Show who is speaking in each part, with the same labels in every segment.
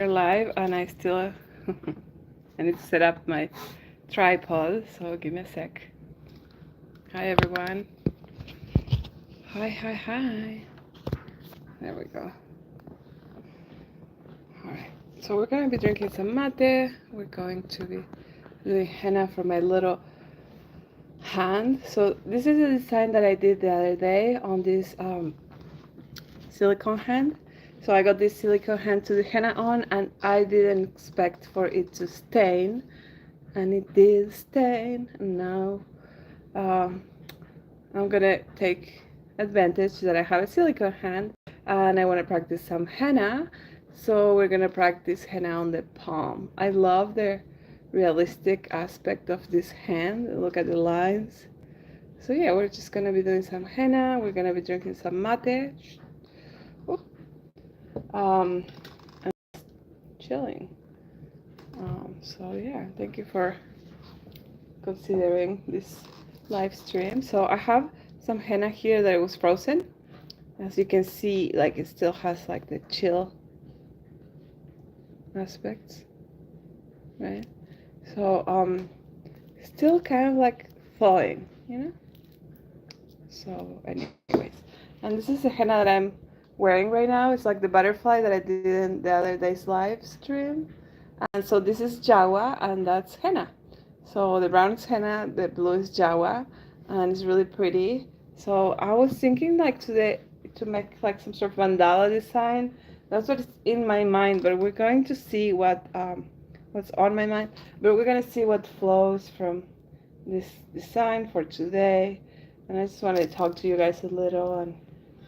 Speaker 1: live and I still I need to set up my tripod, so give me a sec. Hi everyone. Hi. There we go. Alright. So we're gonna be drinking some mate. We're going to be doing henna for my little hand. So this is a design that I did the other day on this silicone hand. So I got this silicone hand to do henna on and I didn't expect for it to stain, and it did stain, and now I'm gonna take advantage that I have a silicone hand and I want to practice some henna. So we're gonna practice henna on the palm. I love the realistic aspect of this hand. Look at the lines. So yeah, we're just gonna be doing some henna. We're gonna be drinking some mate. Um, and chilling. So yeah, thank you for considering this live stream. So I have some henna here that it was frozen. As you can see, like it still has like the chill aspects, right? So still kind of like thawing, you know? So anyways, and this is the henna that I'm wearing right now. It's like the butterfly that I did in the other day's live stream. And so this is Jawa and that's henna. So the brown is henna, the blue is Jawa, and it's really pretty. So I was thinking like today to make like some sort of mandala design. That's what's in my mind, but we're going to see what's on my mind. But we're gonna see what flows from this design for today. And I just wanted to talk to you guys a little and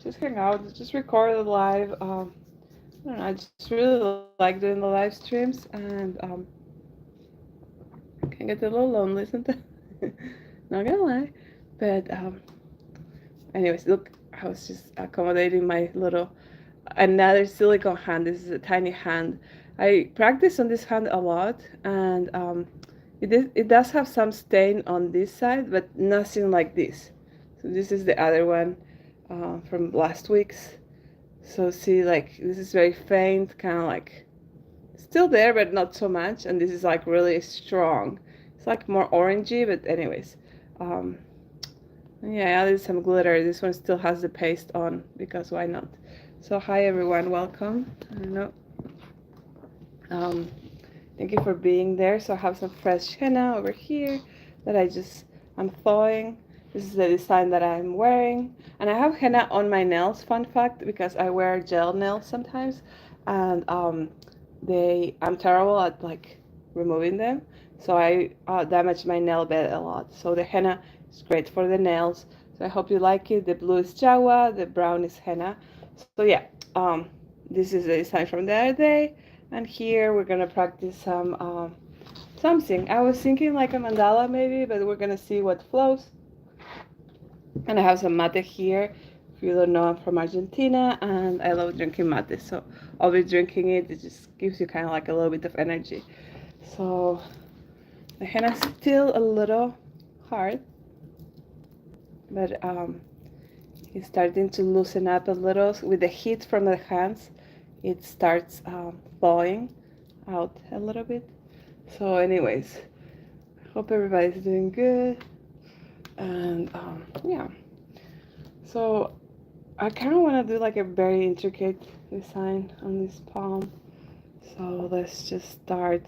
Speaker 1: just hang out, just record a live. I don't know, I just really like doing the live streams, and can get a little lonely sometimes. Not gonna lie, but anyways, look, I was just accommodating my little another silicone hand. This is a tiny hand. I practice on this hand a lot, and it does have some stain on this side, but nothing like this. So this is the other one from last week's. So see, like this is very faint, kind of like still there, but not so much. And this is like really strong. It's like more orangey, but anyways. Um, yeah, I added some glitter. This one still has the paste on because why not? So hi everyone, welcome. I don't know. Um, Thank you for being there. So I have some fresh henna over here that I'm thawing. This is the design that I'm wearing. And I have henna on my nails, fun fact, because I wear gel nails sometimes. And I'm terrible at like removing them. So I damage my nail bed a lot. So the henna is great for the nails. So I hope you like it. The blue is Jawa, the brown is henna. So yeah, this is the design from the other day. And here we're gonna practice something. I was thinking like a mandala maybe, but we're gonna see what flows. And I have some mate here. If you don't know, I'm from Argentina and I love drinking mate. So I'll be drinking it. It just gives you kind of like a little bit of energy. So the henna is still a little hard, but it's starting to loosen up a little with the heat from the hands. It starts thawing out a little bit. So anyways, hope everybody's doing good. And yeah, so I kind of want to do like a very intricate design on this palm. So let's just start.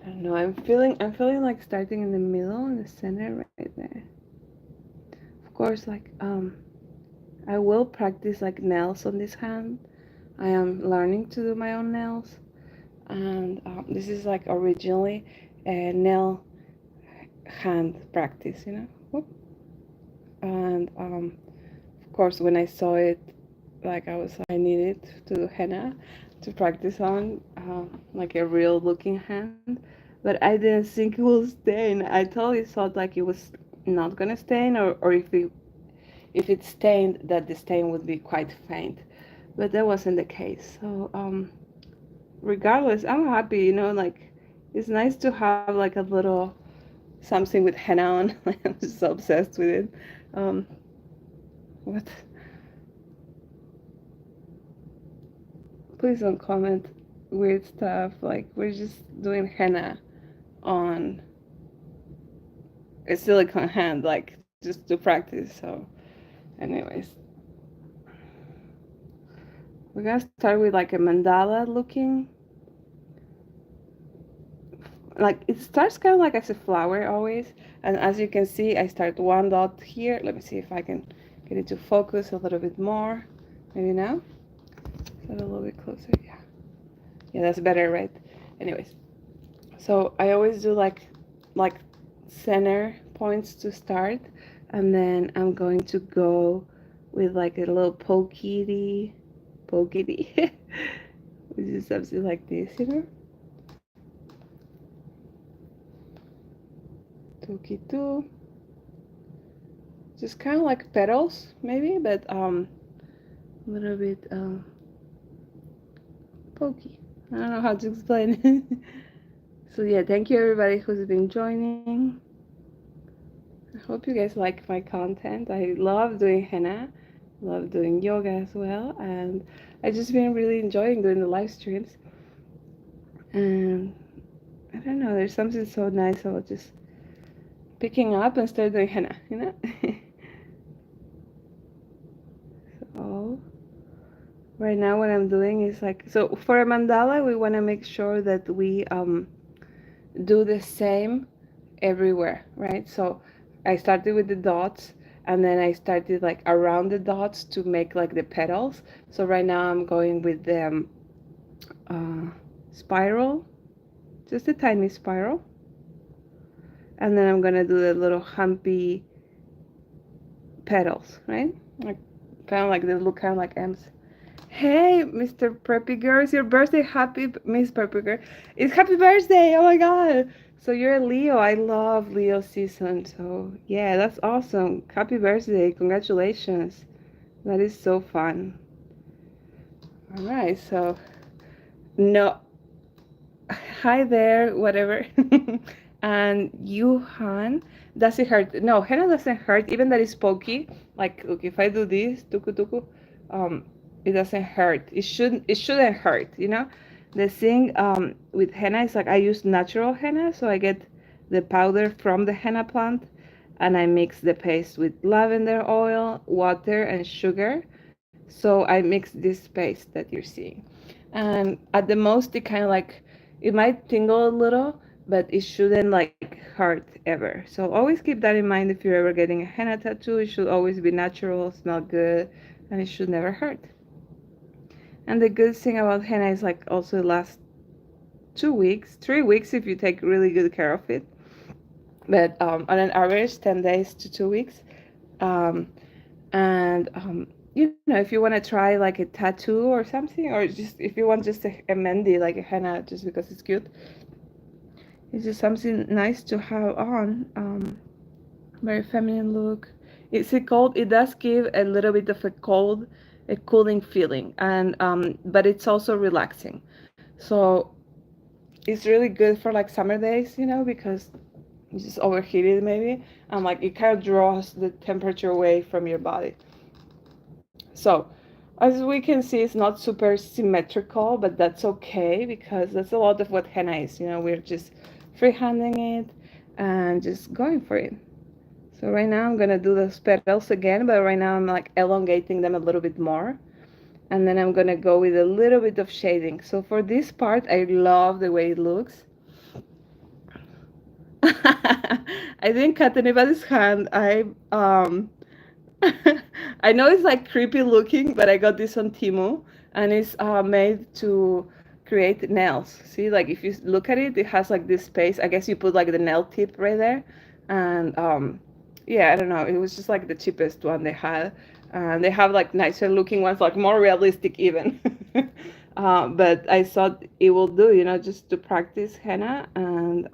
Speaker 1: I don't know, I'm feeling like starting in the middle, in the center right there. Of course, like I will practice like nails on this hand. I am learning to do my own nails, and this is like originally a nail hand practice, you know. Whoop. And of course, when I saw it, like I needed to do henna to practice on, like a real looking hand, but I didn't think it would stain. I totally thought like it was not gonna stain, or if it stained, that the stain would be quite faint, but that wasn't the case. So regardless, I'm happy, you know, like it's nice to have like a little something with henna on. Like I'm just so obsessed with it. Um, what? Please don't comment weird stuff. Like we're just doing henna on a silicone hand, like just to practice. So, anyways, we're gonna start with like a mandala looking. Like it starts kind of like as a flower always, and as you can see, I start one dot here. Let me see if I can get it to focus a little bit more. Maybe now. Is that a little bit closer? Yeah. Yeah, that's better, right? Anyways, so I always do like center points to start, and then I'm going to go with like a little pokey, which is something like this, you know. Toki two, just kind of like petals maybe, but a little bit pokey. I don't know how to explain it. So yeah, thank you everybody who's been joining. I hope you guys like my content. I love doing henna, love doing yoga as well, and I just been really enjoying doing the live streams. And I don't know, there's something so nice about just picking up and start doing henna, you know. So right now what I'm doing is like, so for a mandala we want to make sure that we do the same everywhere, right? So I started with the dots, and then I started like around the dots to make like the petals. So right now I'm going with the spiral, just a tiny spiral, and then I'm gonna do the little humpy petals, right? Like kind of like they look kind of like M's. Hey, Mr. Preppy Girl, it's your birthday. Happy, Miss Preppy Girl. It's happy birthday. Oh my God. So you're a Leo. I love Leo season. So yeah, that's awesome. Happy birthday. Congratulations. That is so fun. All right. So no, hi there, whatever. And Yuhan, does it hurt? No, henna doesn't hurt, even that it's pokey. Like, look, if I do this, tuku tuku, it doesn't hurt. It shouldn't hurt, you know? The thing with henna is like I use natural henna, so I get the powder from the henna plant, and I mix the paste with lavender oil, water, and sugar. So I mix this paste that you're seeing. And at the most, it kind of like, it might tingle a little, but it shouldn't like hurt ever. So always keep that in mind if you're ever getting a henna tattoo. It should always be natural, smell good, and it should never hurt. And the good thing about henna is like also it lasts 2 weeks, 3 weeks if you take really good care of it. But on an average, 10 days to 2 weeks. Um, and you know, if you want to try like a tattoo or something, or just if you want just a mehndi, like a henna, just because it's cute, it's just something nice to have on. Very feminine look. It's a cold. It does give a little bit of a cooling feeling, and but it's also relaxing. So it's really good for like summer days, you know, because it's just overheated maybe, and like it kind of draws the temperature away from your body. So as we can see, it's not super symmetrical, but that's okay because that's a lot of what henna is. You know, we're just freehanding it and just going for it. So right now I'm gonna do those petals again, but right now I'm like elongating them a little bit more. And then I'm gonna go with a little bit of shading. So for this part, I love the way it looks. I didn't cut anybody's hand. I know it's like creepy looking, but I got this on Temu, and it's made to create nails. See, like if you look at it, it has like this space. I guess you put like the nail tip right there, and yeah, I don't know. It was just like the cheapest one they had. They have like nicer looking ones, like more realistic even. But I thought it will do, you know, just to practice henna, and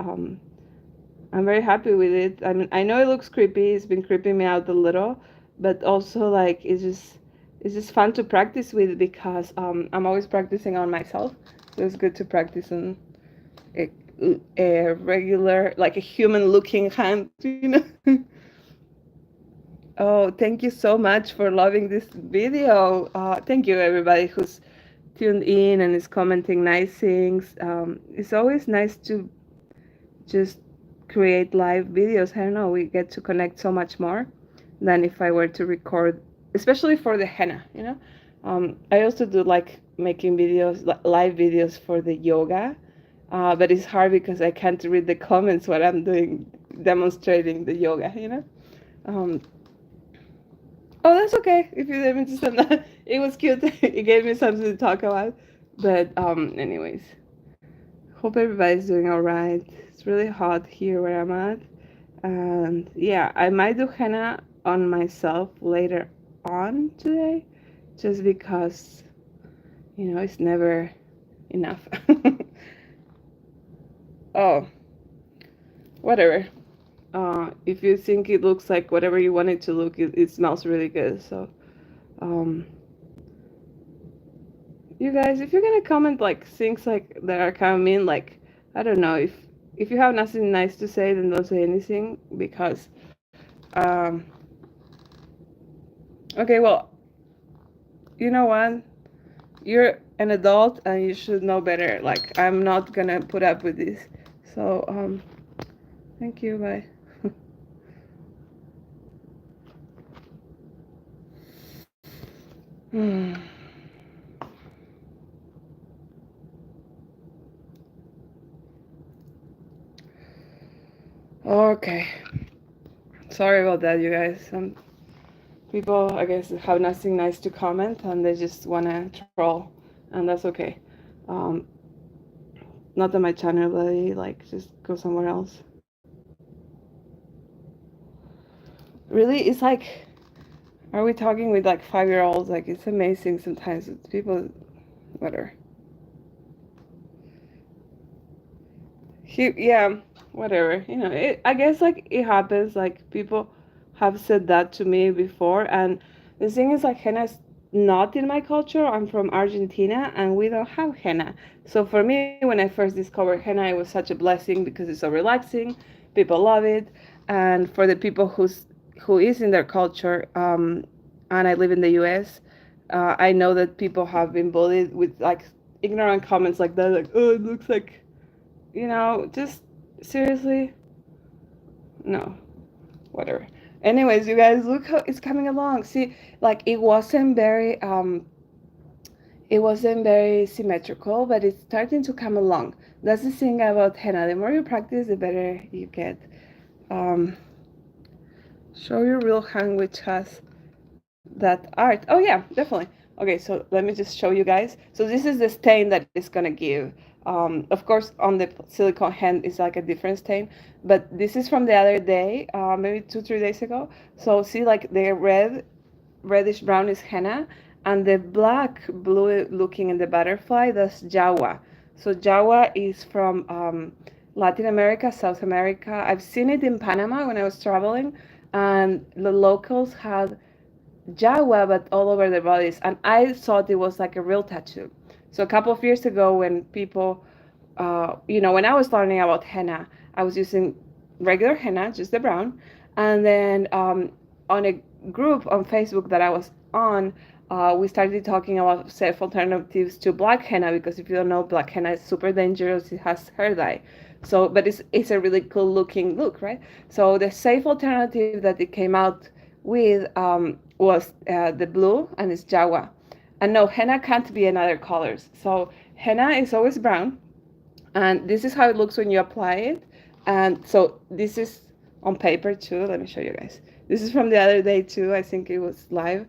Speaker 1: I'm very happy with it. I mean, I know it looks creepy. It's been creeping me out a little, but also like it's just fun to practice with because I'm always practicing on myself. So it's good to practice on a, a regular, like a human looking hand, you know. Oh, thank you so much for loving this video. Thank you everybody who's tuned in and is commenting nice things. It's always nice to just create live videos. I don't know, we get to connect so much more than if I were to record, especially for the henna, you know. I also do like making videos, live videos for the yoga, but it's hard because I can't read the comments while I'm doing, demonstrating the yoga, you know. Um, oh, that's okay if you didn't understand that. It was cute. It gave me something to talk about. But anyways, hope everybody's doing all right. It's really hot here where I'm at. And yeah, I might do henna on myself later on today, just because, you know, it's never enough. Oh, whatever. If you think it looks like whatever you want it to look, it smells really good. So, um, you guys, if you're gonna comment like things like that are kind of mean, like, I don't know, if you have nothing nice to say, then don't say anything, because um okay, well, you know what, you're an adult and you should know better. Like, I'm not gonna put up with this. So thank you, bye. Okay, sorry about that, you guys. Some people, I guess, have nothing nice to comment and they just want to troll, and that's okay. um Not on my channel, but like, just go somewhere else. Really, it's like, are we talking with like 5-year-olds? Like, it's amazing sometimes with people, whatever. Yeah, whatever. You know, I guess like it happens. Like, people have said that to me before, and the thing is, like, henna is not in my culture. I'm from Argentina, and we don't have henna. So for me, when I first discovered henna, it was such a blessing because it's so relaxing. People love it, and for the people who is in their culture, and I live in the U.S., I know that people have been bullied with like ignorant comments like that, like, oh, it looks like, you know, just seriously, no, whatever. Anyways, you guys, look how it's coming along. See, like, it wasn't very symmetrical, but it's starting to come along. That's the thing about henna. The more you practice, the better you get. Um, show your real hand, which has that art. Oh yeah, definitely. Okay, so let me just show you guys. So this is the stain that it's gonna give. Of course, on the silicone hand is like a different stain, but this is from the other day, maybe 2-3 days ago. So see, like, the reddish brown is henna, and the black blue looking in the butterfly, that's jawa. So jawa is from Latin America, South America. I've seen it in Panama when I was traveling, and the locals had jawa but all over their bodies, and I thought it was like a real tattoo. So a couple of years ago, when people, you know, when I was learning about henna, I was using regular henna, just the brown, and then on a group on Facebook that I was on, we started talking about safe alternatives to black henna, because if you don't know, black henna is super dangerous. It has hair dye. So, but it's a really cool looking look, right? So the safe alternative that it came out with was the blue, and it's jawa. And no, henna can't be in other colors. So henna is always brown, and this is how it looks when you apply it. And so this is on paper too. Let me show you guys. This is from the other day too. I think it was live.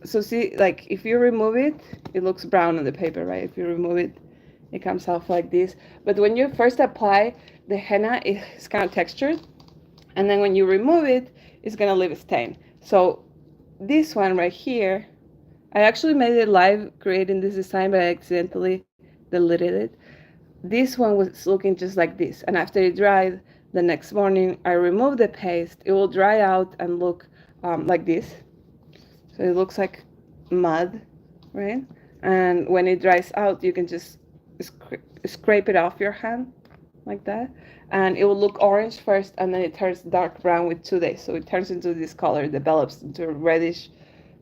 Speaker 1: So see, like, if you remove it, it looks brown on the paper, right? If you remove it, it comes off like this. But when you first apply the henna, it's kind of textured, and then when you remove it, it's gonna leave a stain. So this one right here, I actually made it live creating this design, but I accidentally deleted it. This one was looking just like this, and after it dried, the next morning I removed the paste. It will dry out and look like this. So it looks like mud, right? And when it dries out, you can just scrape it off your hand like that, and it will look orange first, and then it turns dark brown with 2 days. So it turns into this color, develops into a reddish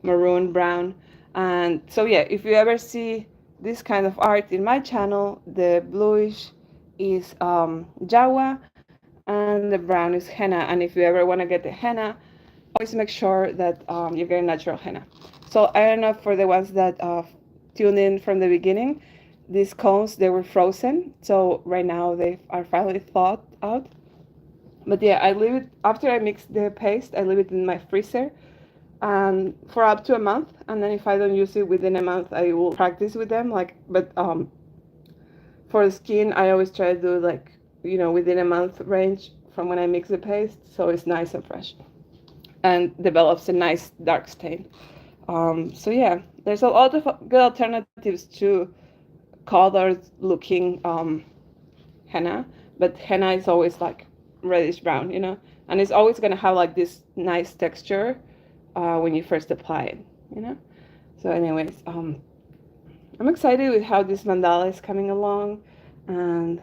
Speaker 1: maroon brown. And so yeah, if you ever see this kind of art in my channel. The bluish is Jawa, and the brown is henna. And if you ever want to get the henna, always make sure that you're getting natural henna. So I don't know, for the ones that tuned in from the beginning, these cones, they were frozen. So right now they are finally thawed out. But yeah, I leave it, after I mix the paste, I leave it in my freezer for up to a month. And then if I don't use it within a month, I will practice with them. Like, but for the skin, I always try to do like, within a month range from when I mix the paste, so it's nice and fresh and develops a nice dark stain. So yeah, there's a lot of good alternatives to colored looking henna, but henna is always like reddish brown, and it's always gonna have like this nice texture when you first apply it. So anyways, I'm excited with how this mandala is coming along, and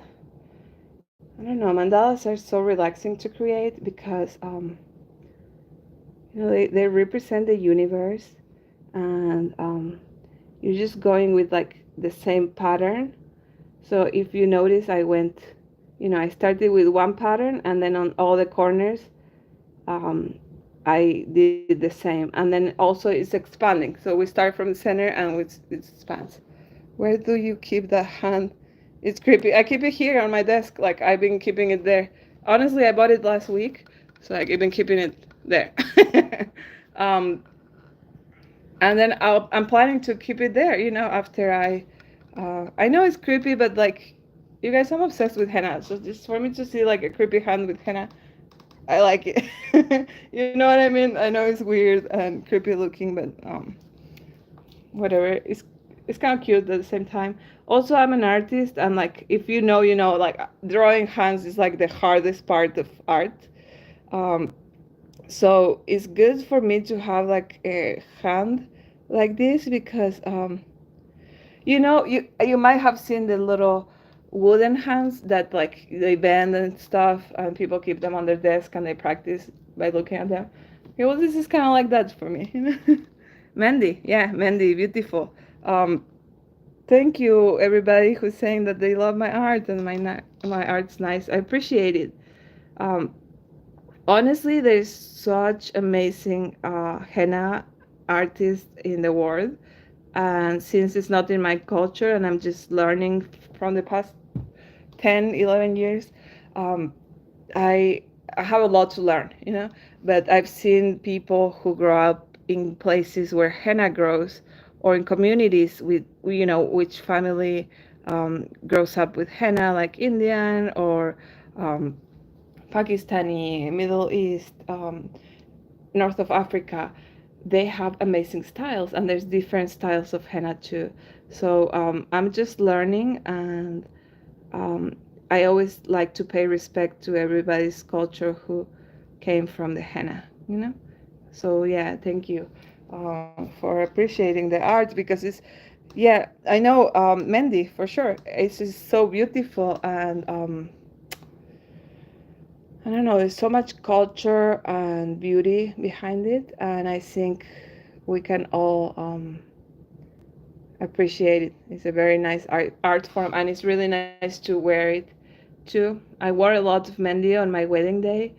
Speaker 1: I don't know, mandalas are so relaxing to create because they represent the universe, and you're just going with like the same pattern. So if you notice, I started with one pattern, and then on all the corners I did the same, and then also it's expanding. So we start from the center and it expands. Where do you keep that hand? It's creepy. I keep it here on my desk. Like, I've been keeping it there. Honestly, I bought it last week, so like, I've been keeping it there. um, and then I'm planning to keep it there. After I know it's creepy, but like, you guys, I'm obsessed with henna. So just for me to see like a creepy hand with henna, I like it. You know what I mean? I know it's weird and creepy looking, but whatever. It's kind of cute at the same time. Also, I'm an artist, and like, if like, drawing hands is like the hardest part of art. Um, so it's good for me to have like a hand like this because you might have seen the little wooden hands that like they bend and stuff, and people keep them on their desk and they practice by looking at them. Okay, well, this is kind of like that for me. Mehndi, yeah, mehndi, beautiful. Um, Thank you, everybody who's saying that they love my art and my art's nice. I appreciate it. Um, Honestly, there's such amazing henna artists in the world, and since it's not in my culture and I'm just learning from the past 10, 11 years, um, I I have a lot to learn, but I've seen people who grow up in places where henna grows, or in communities with, which family grows up with henna, like Indian or um, Pakistani, Middle East, north of Africa. They have amazing styles, and there's different styles of henna too. So I'm just learning, and um, I always like to pay respect to everybody's culture who came from the henna. So yeah, thank you for appreciating the art, because yeah, I know, mehndi for sure. It's just so beautiful, and I don't know, there's so much culture and beauty behind it, and I think we can all appreciate it. It's a very nice art form, and it's really nice to wear it too. I wore a lot of mehndi on my wedding day,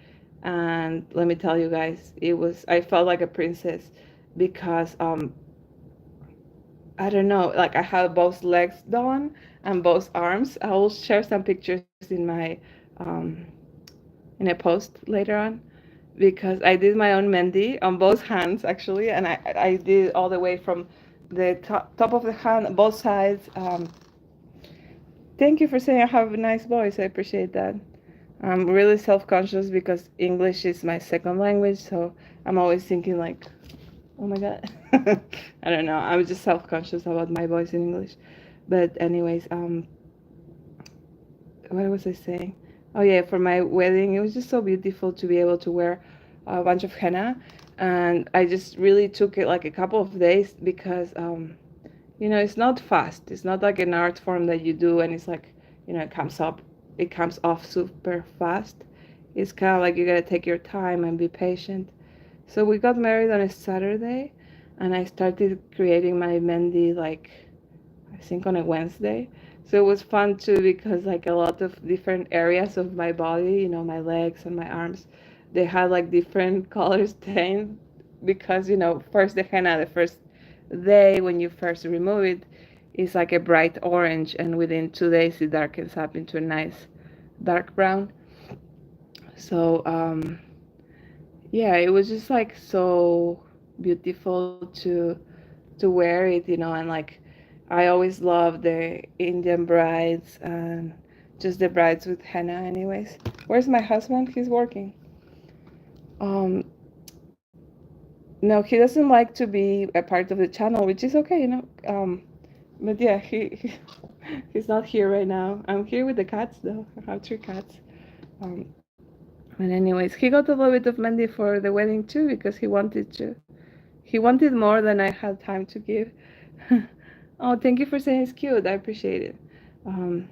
Speaker 1: and let me tell you guys, I felt like a princess, because I don't know, like, I have both legs done and both arms. I will share some pictures in a post later on, because I did my own mehndi on both hands actually, and I did all the way from the top of the hand, both sides. Thank you for saying I have a nice voice. I appreciate that. I'm really self-conscious because English is my second language, so I'm always thinking like, oh my god. I don't know. I'm just self-conscious about my voice in English. But anyways, what was I saying? Oh yeah, for my wedding, it was just so beautiful to be able to wear a bunch of henna, and I just really took it like a couple of days, because it's not fast. It's not like an art form that you do and it's like, it comes off super fast. It's kind of like you gotta take your time and be patient. So we got married on a Saturday, and I started creating my mehndi like I think on a Wednesday. So it was fun too because like a lot of different areas of my body, you know, my legs and my arms, they had like different colors stained because, you know, first the henna, the first day when you first remove it is like a bright orange, and within 2 days it darkens up into a nice dark brown. So yeah, it was just like so beautiful to wear it, you know, and like I always love the Indian brides and just the brides with henna anyways. Where's my husband? He's working. Um no, he doesn't like to be a part of the channel, which is okay, you know. But yeah, he's not here right now. I'm here with the cats though. I have 3 cats. Um and anyways, he got a little bit of mehndi for the wedding too because he wanted to. He wanted more than I had time to give. Oh, thank you for saying it's cute. I appreciate it. Um,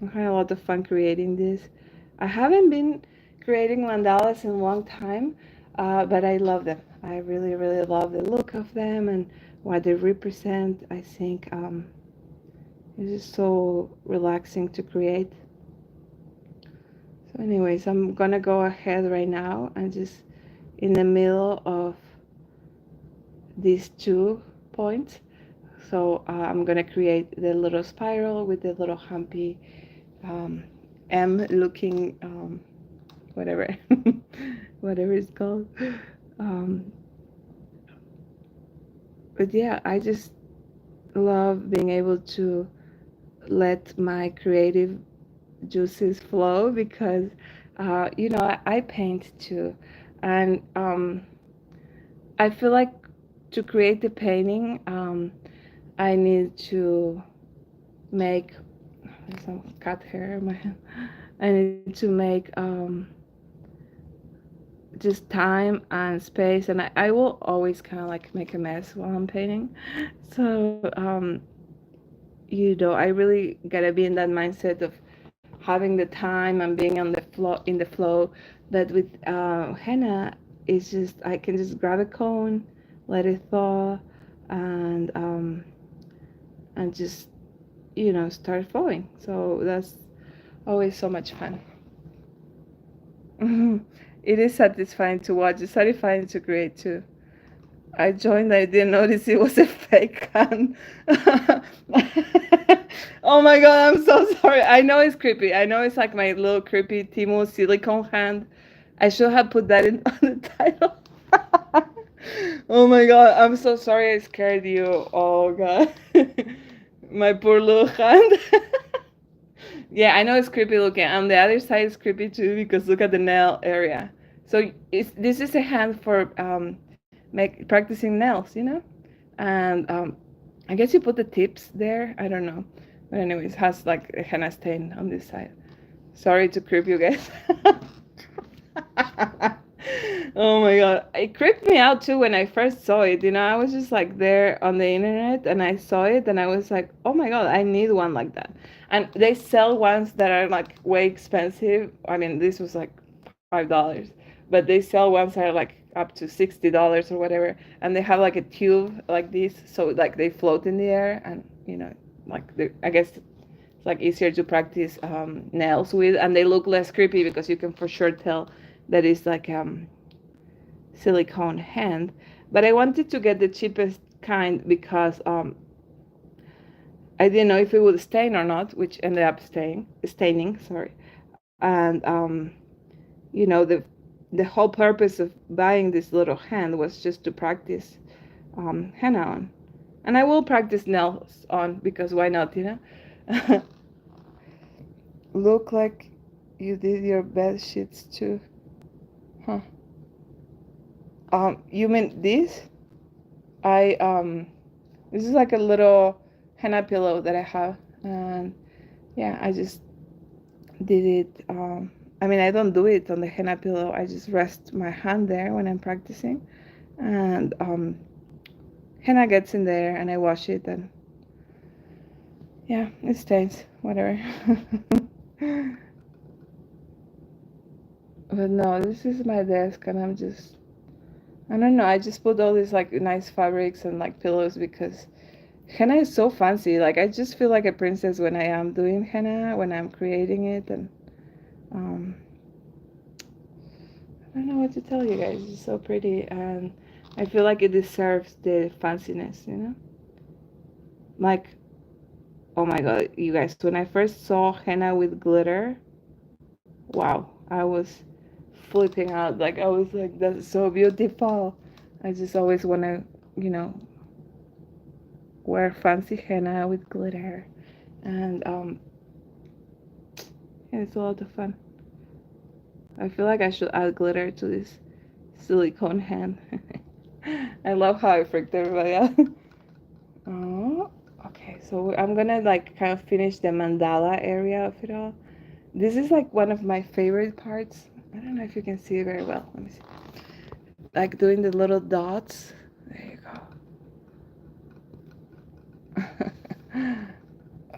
Speaker 1: I had a lot of fun creating this. I haven't been creating mandalas in a long time, but I love them. I really, really love the look of them and what they represent. I think it's just so relaxing to create. So, anyways, I'm gonna go ahead right now and just in the middle of these 2 points. So I'm gonna create the little spiral with the little humpy um, M looking whatever whatever it's called. Um, but yeah, I just love being able to let my creative juices flow because you know I paint too, and I feel like to create the painting I need to make some cat hair in my hand. I need to make just time and space, and I will always kind of like make a mess while I'm painting. So you know, I really gotta be in that mindset of having the time and being on the flow in the flow. But with henna, it's just I can just grab a cone, let it thaw, and just you know start flowing. So that's always so much fun. It is satisfying to watch. It's satisfying to create too. I joined. I didn't notice it was a fake hand. Oh my god! I'm so sorry. I know it's creepy. I know it's like my little creepy Timo silicone hand. I should have put that in on the title. Oh my god! I'm so sorry. I scared you. Oh god. My poor little hand. Yeah, I know it's creepy looking. On the other side, it's creepy too because look at the nail area. So this is a hand for practicing nails, you know. And I guess you put the tips there. I don't know, but anyways, it has like a henna stain on this side. Sorry to creep you guys. Oh my god, it creeped me out too when I first saw it. You know, I was just like there on the internet and I saw it and I was like, oh my god, I need one like that. And they sell ones that are like way expensive. I mean, this was like $5, but they sell ones that are like up to $60 or whatever, and they have like a tube like this, so like they float in the air, and you know, like I guess it's like easier to practice nails with, and they look less creepy because you can for sure tell that it's like silicone hand. But I wanted to get the cheapest kind because I didn't know if it would stain or not, which ended up staining. Sorry, and you know the whole purpose of buying this little hand was just to practice henna on, and I will practice nails on because why not, you know. Look like you did your bed sheets too, huh? You mean this? I this is like a little henna pillow that I have, and yeah, I just did it. I mean, I don't do it on the henna pillow. I just rest my hand there when I'm practicing, and henna gets in there, and I wash it, and yeah, it stains. Whatever. But no, this is my desk, and I don't know. I just put all these like nice fabrics and like pillows because henna is so fancy. Like I just feel like a princess when I am doing henna, when I'm creating it, and um, I don't know what to tell you guys. It's so pretty, and I feel like it deserves the fanciness, you know? Like, oh my god, you guys, when I first saw henna with glitter, wow, I was flipping out. Like, I was like, that's so beautiful. I just always want to, you know, wear fancy henna with glitter. And yeah, it's a lot of fun. I feel like I should add glitter to this silicone hand. I love how I freaked everybody out. Oh, okay. So I'm gonna like kind of finish the mandala area of it all. This is like one of my favorite parts. I don't know if you can see it very well. Let me see. Like doing the little dots. There you go.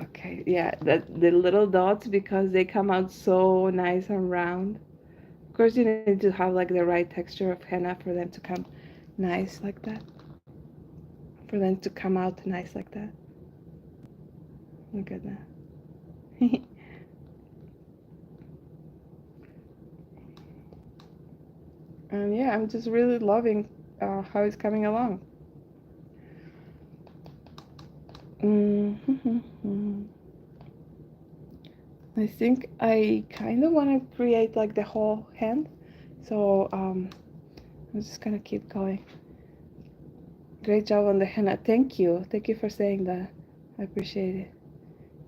Speaker 1: Okay, yeah, the little dots because they come out so nice and round. Of course, you need to have like the right texture of henna for them to come nice like that. For them to come out nice like that. Look at that. And yeah, I'm just really loving how it's coming along. I think I kind of want to create like the whole hand, so I'm just gonna keep going. Great job on the henna. Thank you for saying that. I appreciate it.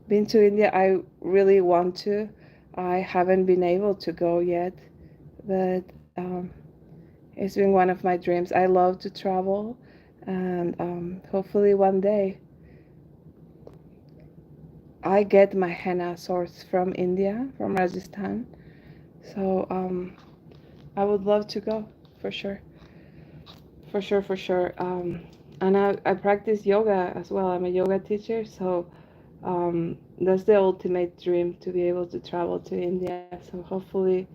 Speaker 1: Been to India, I really want to. I haven't been able to go yet, but it's been one of my dreams. I love to travel, and hopefully one day I get my henna sourced from India, from Rajasthan. So I would love to go for sure, for sure, for sure. And I practice yoga as well. I'm a yoga teacher, so that's the ultimate dream to be able to travel to India. So hopefully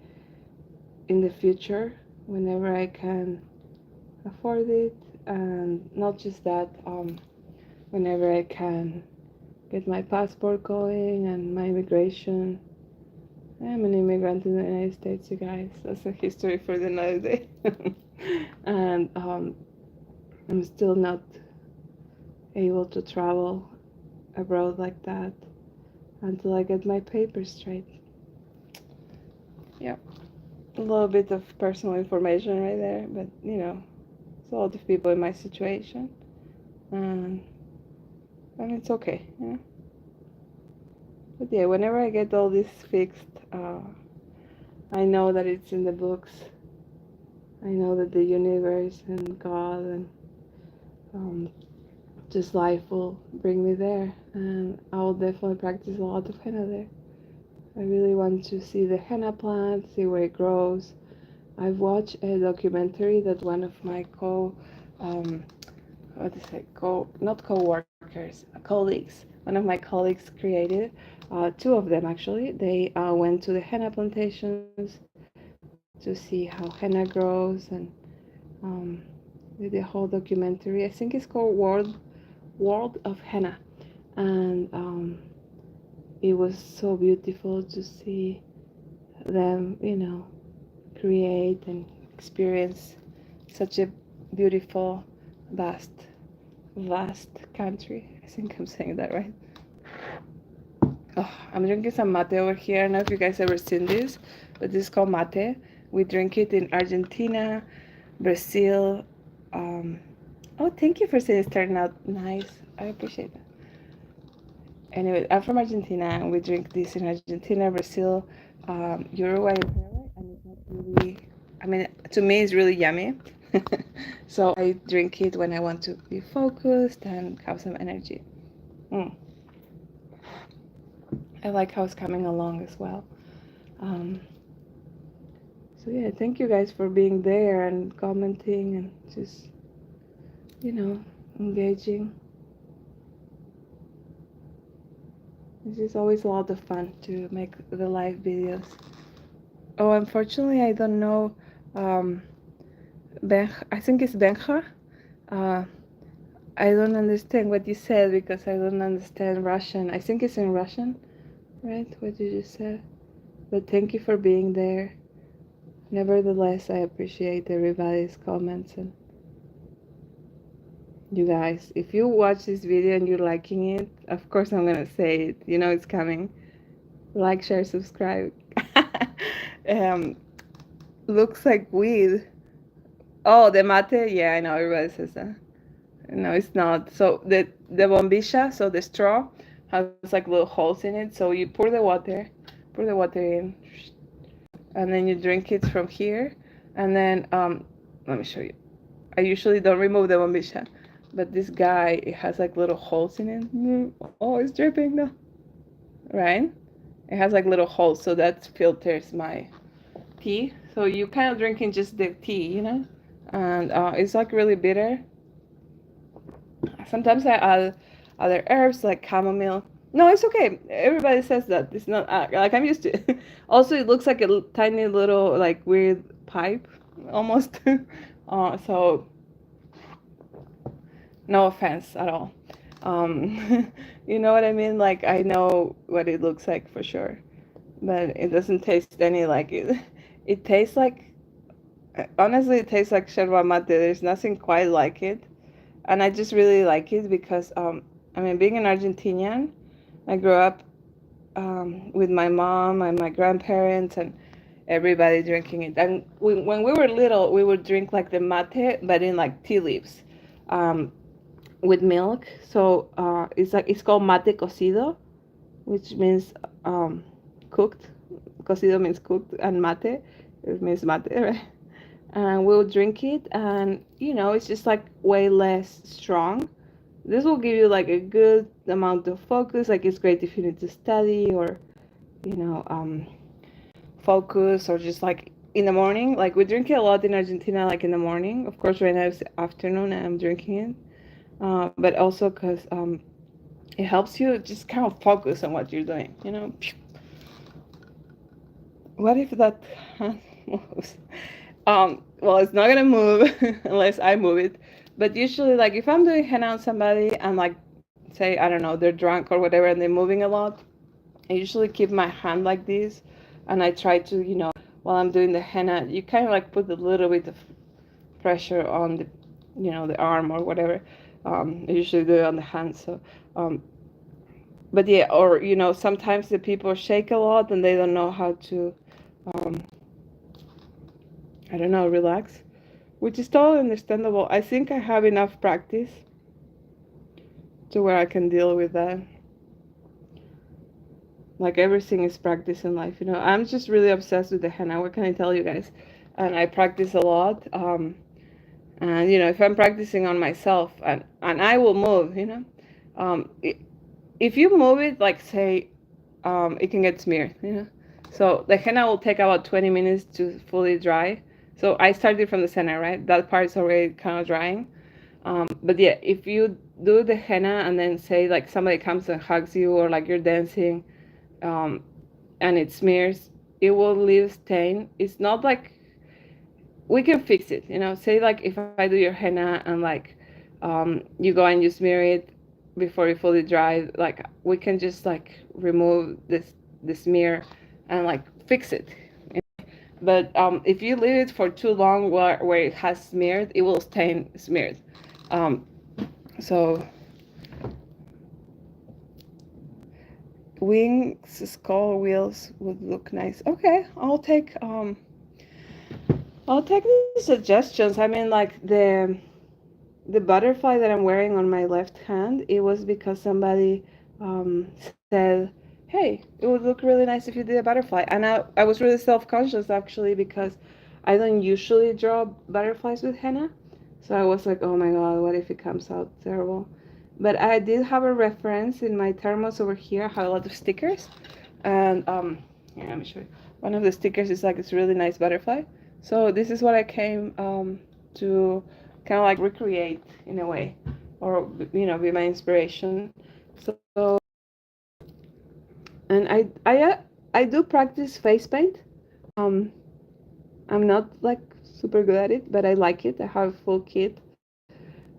Speaker 1: in the future, whenever I can afford it, and not just that, whenever I can get my passport going and my immigration. I'm an immigrant in the United States, you guys. That's a history for the another day. And I'm still not able to travel abroad like that until I get my papers straight. Yeah, a little bit of personal information right there, but you know, it's a lot of people in my situation, and it's okay. Yeah. But yeah, whenever I get all this fixed, I know that it's in the books. I know that the universe and God and just life will bring me there, and I will definitely practice a lot of henna there. I really want to see the henna plant, see where it grows. I've watched a documentary that one of my not co-workers, colleagues. One of my colleagues created, two of them actually. They went to the henna plantations to see how henna grows and did the whole documentary. I think it's called World of Henna, and it was so beautiful to see them, you know, create and experience such a beautiful, vast, vast country. I think I'm saying that right. Oh, I'm drinking some mate over here. I don't know if you guys ever seen this, but this is called mate. We drink it in Argentina, Brazil. Oh, thank you for saying it's turning out nice. I appreciate that. Anyway, I'm from Argentina, and we drink this in Argentina, Brazil, Uruguay, and Paraguay, and it's not really. I mean, to me, it's really yummy. So I drink it when I want to be focused and have some energy. Mm. I like how it's coming along as well. So yeah, thank you guys for being there and commenting and just, you know, engaging. It's just always a lot of fun to make the live videos. Oh, unfortunately, I don't know. I think it's Benja. Uh, I don't understand what you said because I don't understand Russian. I think it's in Russian, right? What you just said. But thank you for being there. Nevertheless, I appreciate everybody's comments. And you guys, if you watch this video and you're liking it, of course I'm gonna say it. You know it's coming. Like, share, subscribe. um, looks like weed. Oh, the mate. Yeah, I know everybody says that. No, it's not. So the bombilla, so the straw, has like little holes in it. So you pour the water in, and then you drink it from here. And then let me show you. I usually don't remove the bombilla, but this guy, it has like little holes in it. Oh, it's dripping now, right? It has like little holes, so that filters my tea. So you kind of drinking just the tea, you know, and it's like really bitter. Sometimes I add other herbs like chamomile. No, it's okay. Everybody says that. It's not like I'm used to it. Also, it looks like a tiny little like weird pipe almost. So no offense at all. You know what I mean? Like I know what it looks like for sure, but it doesn't taste any like it. It tastes like honestly, it tastes like yerba mate. There's nothing quite like it, and I just really like it because I mean, being an Argentinian, I grew up with my mom and my grandparents and everybody drinking it. And when we were little, we would drink like the mate, but in like tea leaves, um, with milk. So it's called mate cocido, which means cooked. Cocido means cooked, and mate it means mate, right? And we'll drink it, and you know, it's just like way less strong. This will give you like a good amount of focus. Like it's great if you need to study or you know focus or just like in the morning. Like we drink it a lot in Argentina, like in the morning. Of course, right now it's afternoon and I'm drinking it, but also because it helps you just kind of focus on what you're doing. You know, what if that moves? Well, it's not gonna move unless I move it. But usually, like if I'm doing henna on somebody and like say I don't know they're drunk or whatever and they're moving a lot, I usually keep my hand like this, and I try to while I'm doing the henna, you kind of like put a little bit of pressure on the the arm or whatever. I usually do it on the hand. So, but yeah, or sometimes the people shake a lot and they don't know how to. Um, I don't know, relax, which is totally understandable. I think I have enough practice to where I can deal with that. Like everything is practice in life, I'm just really obsessed with the henna. What can I tell you guys? And I practice a lot. And if I'm practicing on myself, and I will move, if you move it, like say, it can get smeared. So the henna will take about 20 minutes to fully dry. So I started from the center, right? That part's already kind of drying. But yeah, if you do the henna and then say like somebody comes and hugs you or like you're dancing, um, and it smears, it will leave stain. It's not like we can fix it. Say like if I do your henna and like you go and you smear it before you fully dry, like we can just like remove the smear and like fix it. But if you leave it for too long where it has smeared, it will stain smeared. Um, so wings, skull, wheels would look nice. Okay, I'll take the suggestions. I mean, like the butterfly that I'm wearing on my left hand, it was because somebody said, hey, it would look really nice if you did a butterfly. And I was really self-conscious actually because I don't usually draw butterflies with henna. So I was like, oh my god, what if it comes out terrible? But I did have a reference in my thermos over here. I have a lot of stickers. And here, let me show you. One of the stickers is like this really nice butterfly. So this is what I came to kind of like recreate in a way, or be my inspiration. So, and I do practice face paint. um I'm not like super good at it, but I like it. I have a full kit.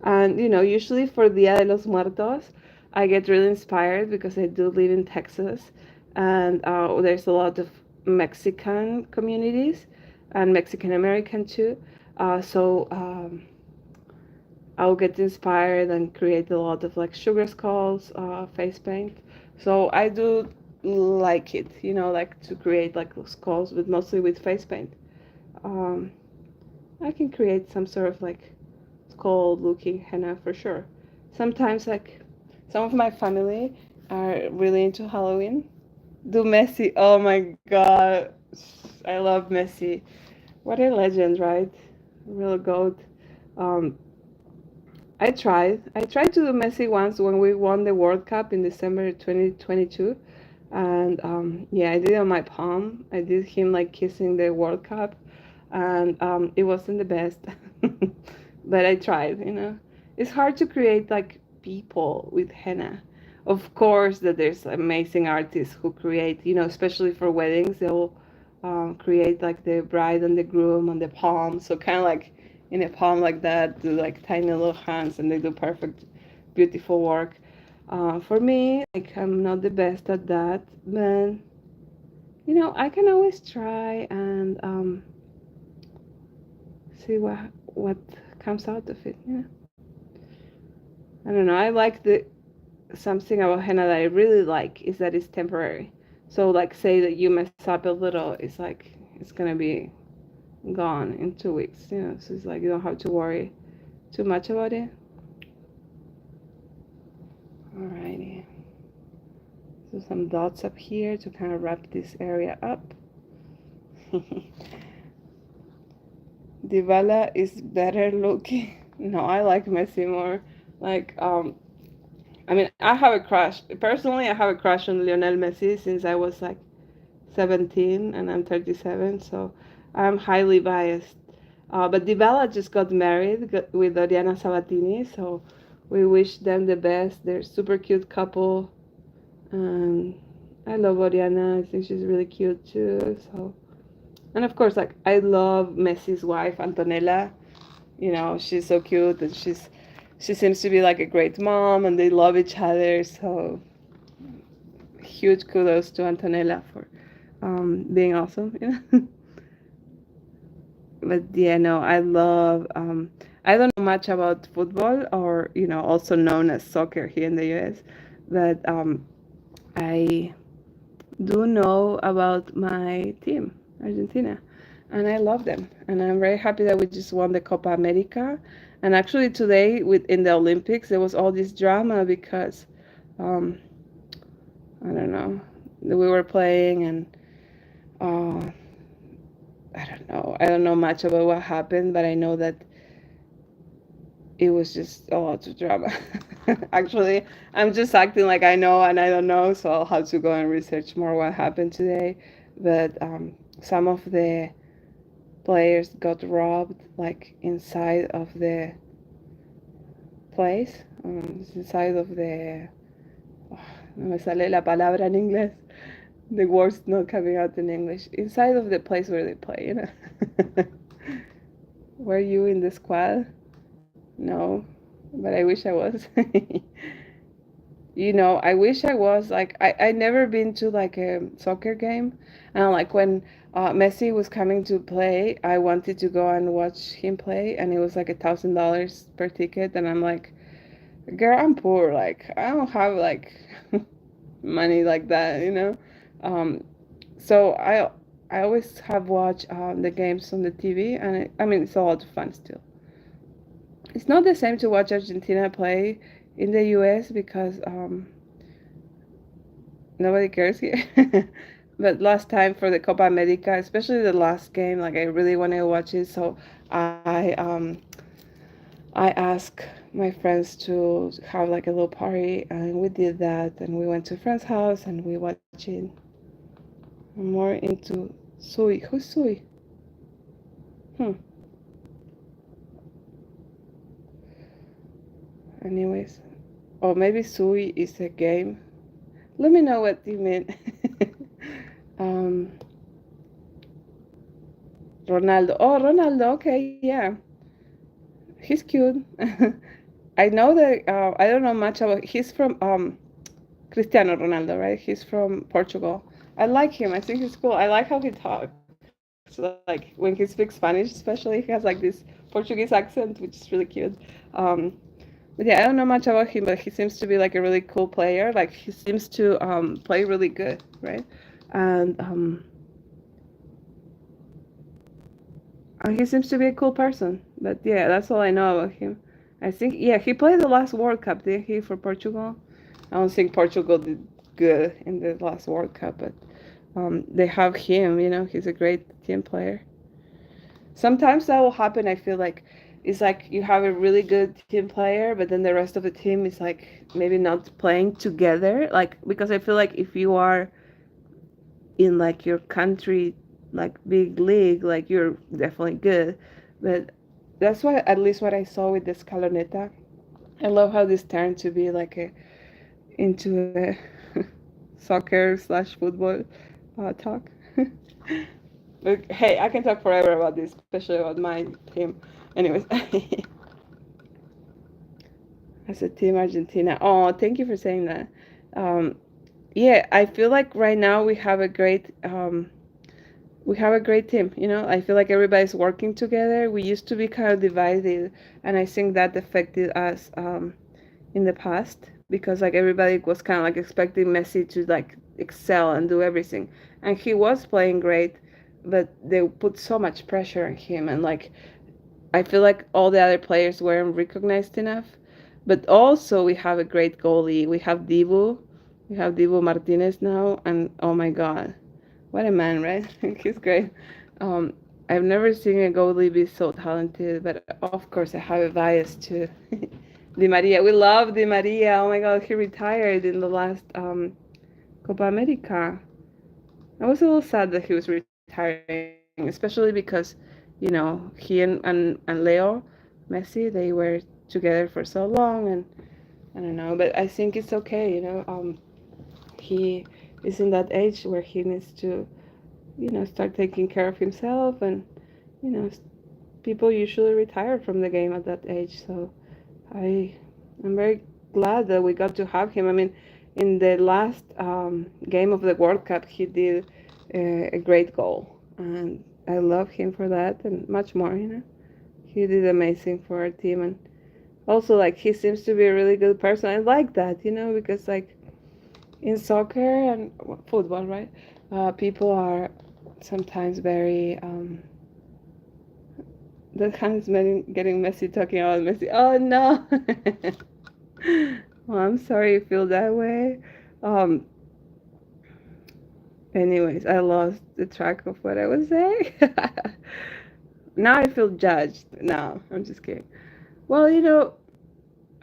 Speaker 1: And usually for Dia de los Muertos, I get really inspired because I do live in Texas, and there's a lot of Mexican communities and Mexican American too. So I'll get inspired and create a lot of like sugar skulls, face paint. So I do like it, like to create like skulls, but mostly with face paint. Um, I can create some sort of like skull looking henna for sure. Sometimes like some of my family are really into Halloween. Do Messi. Oh my god. I love Messi. What a legend, right? Real goat. Um, I tried to do Messi once when we won the World Cup in December 2022. And yeah, I did it on my palm. I did him like kissing the World Cup. And it wasn't the best. But I tried. It's hard to create like people with henna. Of course, that there's amazing artists who create, especially for weddings, they'll create like the bride and the groom on the palm. So kind of like in a palm like that, do like tiny little hands, and they do perfect, beautiful work. For me, like I'm not the best at that, but I can always try and see what comes out of it. I don't know. I like the something about henna that I really like is that it's temporary. So like say that you mess up a little, it's like it's gonna be gone in 2 weeks. So it's like you don't have to worry too much about it. Alrighty. So some dots up here to kind of wrap this area up. Dybala is better looking. No, I like Messi more. Like, I mean, I have a crush. Personally, I have a crush on Lionel Messi since I was like 17 and I'm 37, so I'm highly biased. But Dybala just got married with Oriana Sabatini, so we wish them the best. They're a super cute couple. And I love Oriana. I think she's really cute too. So, and of course, like I love Messi's wife, Antonella. She's so cute, and she seems to be like a great mom, and they love each other. So, huge kudos to Antonella for being awesome. But yeah, no, I love. I don't know much about football, or also known as soccer here in the U.S., but I do know about my team, Argentina, and I love them. And I'm very happy that we just won the Copa America. And actually, today, in the Olympics, there was all this drama because um, I don't know, we were playing, and uh, I don't know. I don't know much about what happened, but I know that it was just a lot of drama. Actually, I'm just acting like I know and I don't know, so I'll have to go and research more what happened today. But some of the players got robbed, like inside of the place, inside of the. No me sale la palabra en inglés. The word's not coming out in English. Inside of the place where they play. Were you in the squad? No, but I wish I was. I wish I was like I never been to like a soccer game, and like when Messi was coming to play, I wanted to go and watch him play, and it was like $1,000 per ticket, and I'm like, girl, I'm poor, like I don't have like money like that. Um, so I always have watched the games on the TV, and I mean it's a lot of fun still. It's not the same to watch Argentina play in the US because nobody cares here. But last time for the Copa America, especially the last game, like I really want to watch it. So I asked my friends to have like a little party, and we did that. And we went to a friend's house, and we watched it. I'm more into Sui. Who's Sui? Hmm. Anyways, or maybe Sui is a game. Let me know what you mean. um, Ronaldo. Oh, Ronaldo. Okay, yeah. He's cute. I know that I don't know much about. He's from Cristiano Ronaldo, right? He's from Portugal. I like him. I think he's cool. I like how he talks. Like when he speaks Spanish, especially, he has like this Portuguese accent, which is really cute. Um, but yeah, I don't know much about him, but he seems to be like a really cool player. Like he seems to play really good, right? And he seems to be a cool person. But yeah, that's all I know about him. I think yeah, he played the last World Cup, did he, for Portugal? I don't think Portugal did good in the last World Cup, but they have him. You know, he's a great team player. Sometimes that will happen. I feel like it's like you have a really good team player, but then the rest of the team is like maybe not playing together. Like because I feel like if you are in like your country, like big league, like you're definitely good. But that's what at least what I saw with this Caloneta. I love how this turned to be like a into a soccer slash football talk. But hey, I can talk forever about this, especially about my team. Anyways, as a team Argentina. Oh, thank you for saying that. Um, yeah, I feel like right now we have a great team. You know, I feel like everybody's working together. We used to be kind of divided, and I think that affected us in the past because like everybody was kind of like expecting Messi to like excel and do everything, and he was playing great, but they put so much pressure on him, and like I feel like all the other players weren't recognized enough. But also we have a great goalie. We have Dibu Martinez now, and oh my God, what a man, right? He's great. Um, I've never seen a goalie be so talented, but of course I have a bias to Di Maria. We love Di Maria. Oh my God, he retired in the last Copa America. I was a little sad that he was retiring, especially because, you know, he and Leo Messi, they were together for so long, and I don't know, but I think it's okay, you know. He is in that age where he needs to, you know, start taking care of himself, and you know, people usually retire from the game at that age. So I I'm very glad that we got to have him. I mean, in the last game of the World Cup, he did a great goal, and I love him for that and much more. You know, he did amazing for our team, and also like he seems to be a really good person. I like that, you know, because like in soccer and football, right? People are sometimes very that Hans getting messy talking about Messi. Oh no. Well, I'm sorry you feel that way. Um, anyways, I lost the track of what I was saying. Now I feel judged. No, I'm just kidding. Well, you know,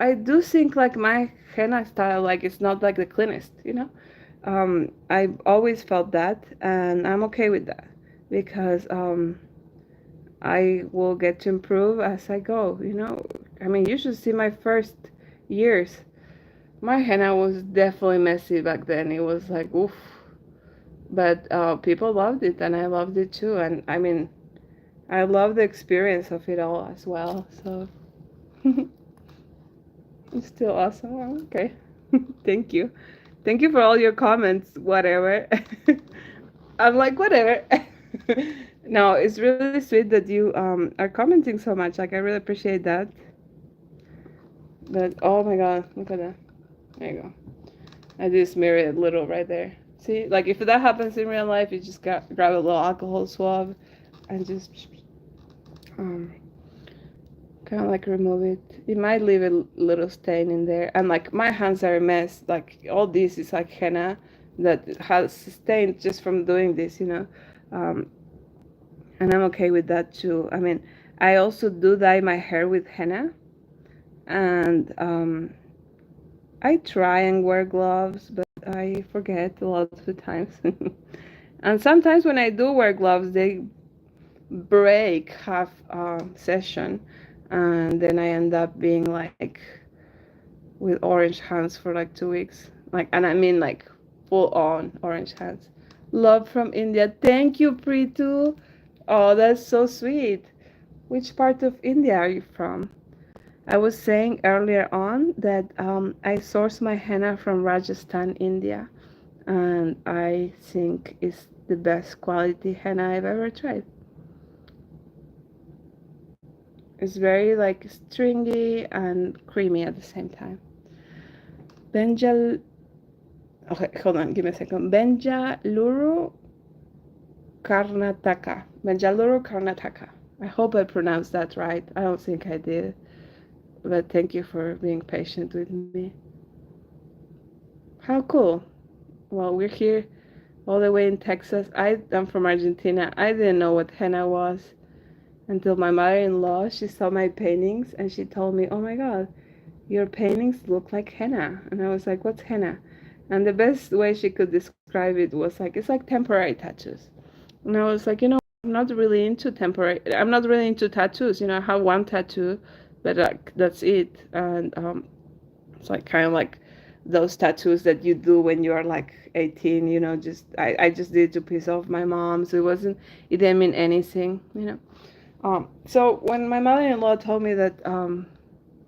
Speaker 1: I do think like my henna style, like it's not like the cleanest, you know. I've always felt that, and I'm okay with that because I will get to improve as I go, you know. I mean, you should see my first years. My henna was definitely messy back then. It was like, oof. But people loved it, and I loved it too. And I mean, I love the experience of it all as well. So it's still awesome. Okay. Thank you. Thank you for all your comments, whatever. I'm like, whatever. No, it's really sweet that you are commenting so much. Like, I really appreciate that. But oh my God, look at that. There you go. I just mirrored a little right there. See, like if that happens in real life, you just grab a little alcohol swab and just um, kind of like remove it. It might leave a little stain in there. And like my hands are a mess. Like all this is like henna that has stained just from doing this, you know. Um, and I'm okay with that too. I mean, I also do dye my hair with henna, and I try and wear gloves, but I forget a lot of the times. And sometimes when I do wear gloves, they break half session, and then I end up being like with orange hands for like 2 weeks. Like, and I mean like full on orange hands. Love from India. Thank you, Preetu. Oh, that's so sweet. Which part of India are you from? I was saying earlier on that I source my henna from Rajasthan, India, and I think it's the best quality henna I've ever tried. It's very like stringy and creamy at the same time. Benjal, okay, hold on, give me a second. Benjaluru Karnataka. I hope I pronounced that right. I don't think I did, but thank you for being patient with me. How cool. Well, we're here all the way in Texas. I'm from Argentina. I didn't know what henna was until my mother-in-law, she saw my paintings and she told me, "Oh my God, your paintings look like henna." And I was like, "What's henna?" And the best way she could describe it was like, it's like temporary tattoos. And I was like, I'm not really into tattoos. I have one tattoo, but like that's it. And it's like kind of like those tattoos that you do when you're like 18. Just I just did to piss off my mom, so it didn't mean anything. So when my mother-in-law told me that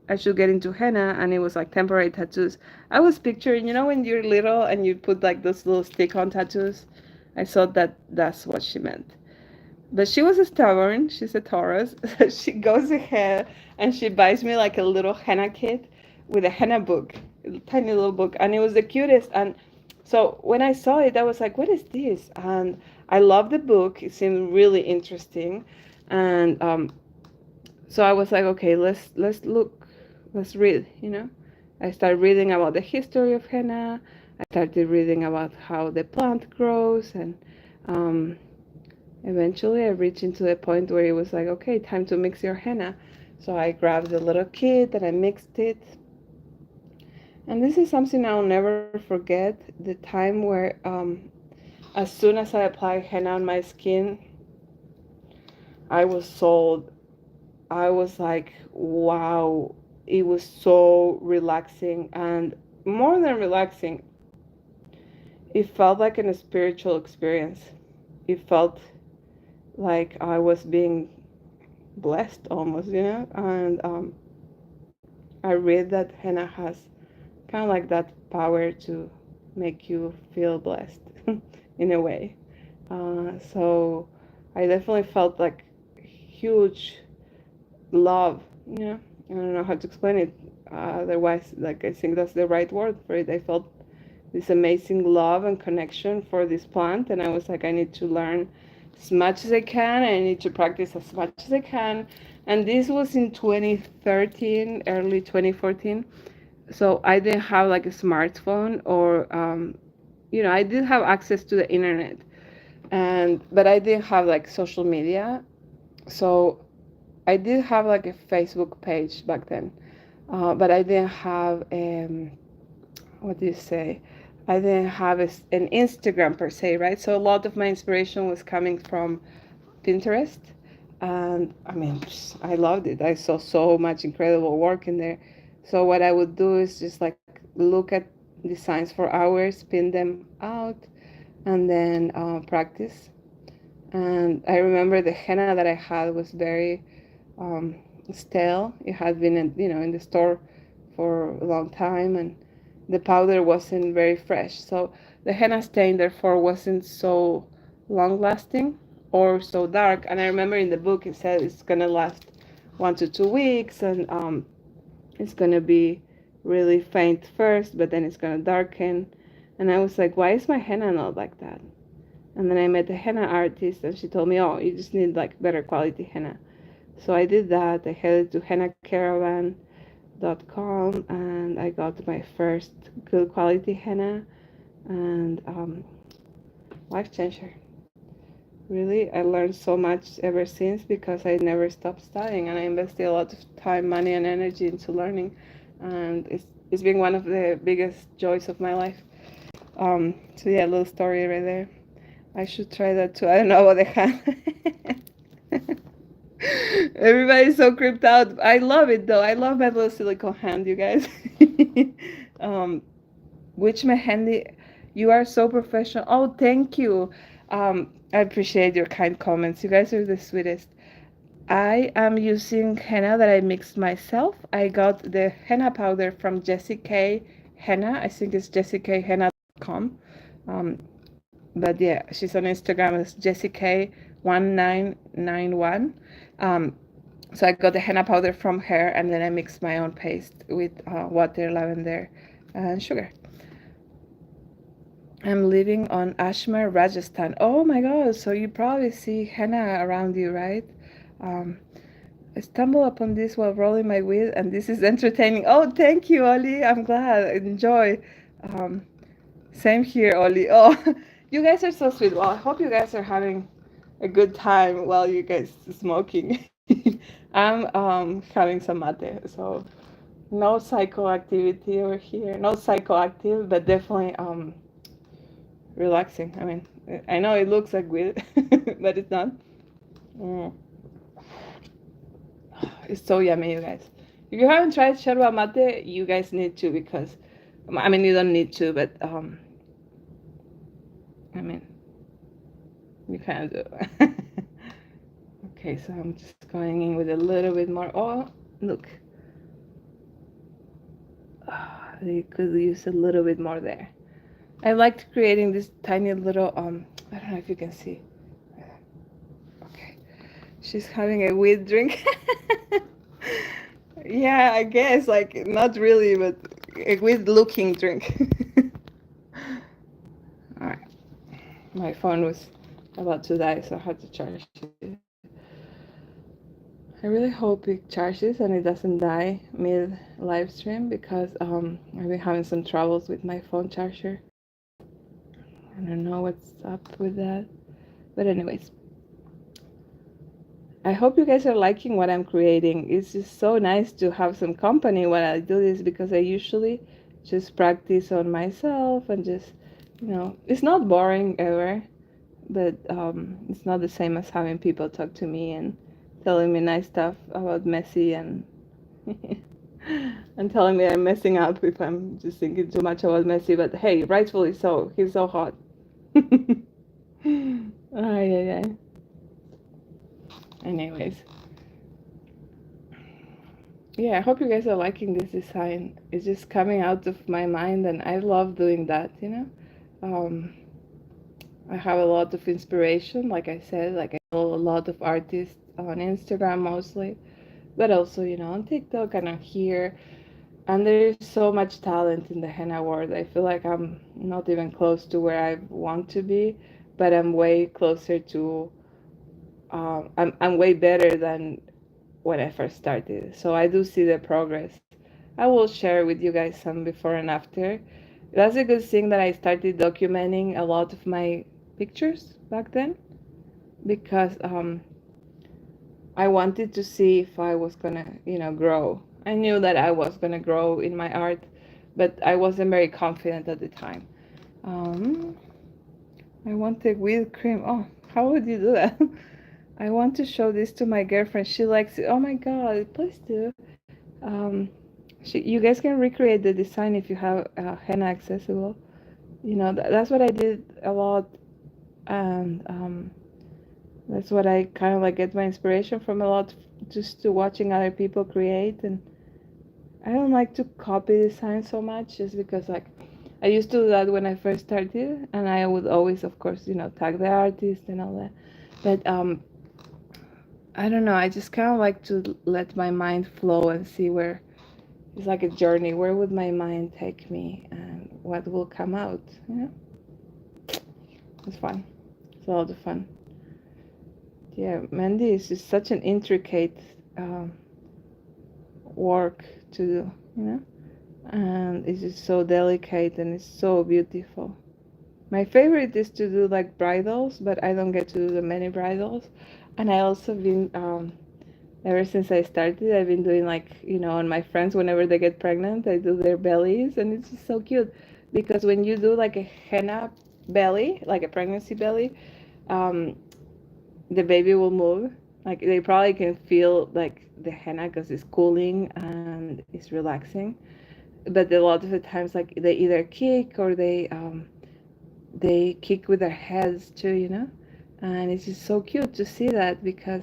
Speaker 1: I should get into henna and it was like temporary tattoos, I was picturing, when you're little and you put like those little stick-on tattoos. I thought that that's what she meant. But she was stubborn. She's a Taurus. She goes ahead and she buys me like a little henna kit with a henna book, a tiny little book, and it was the cutest. And so when I saw it, I was like, "What is this?" And I loved the book. It seemed really interesting, and so I was like, "Okay, let's look, let's read." I started reading about the history of henna. I started reading about how the plant grows, and um, eventually, I reached into the point where it was like, okay, time to mix your henna. So I grabbed the little kit and I mixed it. And this is something I'll never forget, the time where as soon as I applied henna on my skin, I was sold. I was like, wow, it was so relaxing. And more than relaxing, it felt like a spiritual experience. It felt like I was being blessed almost. And I read that henna has kind of like that power to make you feel blessed in a way. So I definitely felt like huge love. I don't know how to explain it. Otherwise, like I think that's the right word for it. I felt this amazing love and connection for this plant, and I was like, I need to learn as much as I can. I need to practice as much as I can. And this was in 2013, early 2014. So I didn't have like a smartphone or I did have access to the internet, but I didn't have like social media. So I did have like a Facebook page back then, but I didn't have what do you say? I didn't have an Instagram per se, right? So a lot of my inspiration was coming from Pinterest, and I mean, I loved it. I saw so much incredible work in there. So what I would do is just like look at designs for hours, pin them out, and then practice. And I remember the henna that I had was very stale. It had been in the store for a long time, and the powder wasn't very fresh. So the henna stain therefore wasn't so long lasting or so dark. And I remember in the book it said it's gonna last 1 to 2 weeks, and it's gonna be really faint first, but then it's gonna darken. And I was like, why is my henna not like that? And then I met a henna artist, and she told me, oh, you just need like better quality henna. So I did that. I headed to hennacaravan.com and I got my first good quality henna, and life changer. Really, I learned so much ever since because I never stopped studying, and I invested a lot of time, money, and energy into learning, and it's been one of the biggest joys of my life. So yeah, a little story right there. I should try that too. I don't know what the heck. Everybody's so creeped out. I love it though. I love my little silicone hand, you guys. um, which mehndi? You are so professional. Oh, thank you. I appreciate your kind comments. You guys are the sweetest. I am using henna that I mixed myself. I got the henna powder from Jessie K Henna. I think it's jessiekhhenna.com. But yeah, she's on Instagram as JessieK1991. So I got the henna powder from her, and then I mixed my own paste with water, lavender, and sugar. I'm living on Ashmar, Rajasthan. Oh my god, so you probably see henna around you, right? I stumbled upon this while rolling my weed, and this is entertaining. Oh, thank you, Oli. I'm glad. Enjoy. Um, Same here, Oli. Oh, you guys are so sweet. Well, I hope you guys are having a good time while you guys smoking. I'm having some mate, so no psychoactivity over here. No psychoactive, but definitely relaxing. I mean, I know it looks like weed, but it's not. Mm. It's so yummy, you guys. If you haven't tried yerba mate, you guys need to, because I mean, you don't need to, but I mean, you kind of do. Okay, so I'm just going in with a little bit more. Oh, look. You could use a little bit more there. I liked creating this tiny little, I don't know if you can see. Okay. She's having a weed drink. Yeah, I guess, like, not really, but a weed looking drink. All right. My phone was about to die, so I had to charge it. I really hope it charges and it doesn't die mid live stream, because I've been having some troubles with my phone charger. I don't know what's up with that. But anyways, I hope you guys are liking what I'm creating. It's just so nice to have some company while I do this, because I usually just practice on myself and just, it's not boring ever, but it's not the same as having people talk to me and telling me nice stuff about Messi and and telling me I'm messing up if I'm just thinking too much about Messi. But hey, rightfully so. He's so hot. Ay. Anyways, yeah, I hope you guys are liking this design. It's just coming out of my mind, and I love doing that. I have a lot of inspiration, like I said, like I follow a lot of artists on Instagram mostly, but also, on TikTok and on here. And there's so much talent in the henna world. I feel like I'm not even close to where I want to be, but I'm way closer to, I'm way better than when I first started. So I do see the progress. I will share with you guys some before and after. That's a good thing that I started documenting a lot of my pictures back then, because I wanted to see if I was gonna, grow. I knew that I was gonna grow in my art, but I wasn't very confident at the time. I want the whipped cream. Oh, how would you do that? I want to show this to my girlfriend. She likes it. Oh my god, please do. You guys can recreate the design if you have henna accessible. That's what I did a lot, and that's what I kind of like get my inspiration from a lot, just to watching other people create. And I don't like to copy design so much, just because like I used to do that when I first started, and I would always, of course, tag the artist and all that. But I don't know, I just kind of like to let my mind flow and see where it's like a journey. Where would my mind take me, and what will come out? It's fun. It's a lot of fun. Yeah, mehndi is just such an intricate work to do, and it's just so delicate and it's so beautiful. My favorite is to do like bridals, but I don't get to do the many bridals. And I also been ever since I started, I've been doing like, on my friends, whenever they get pregnant, I do their bellies, and it's just so cute, because when you do like a henna belly, like a pregnancy belly, the baby will move. Like they probably can feel like the henna, because it's cooling and it's relaxing. But a lot of the times, like they either kick or they kick with their heads too, and it's just so cute to see that, because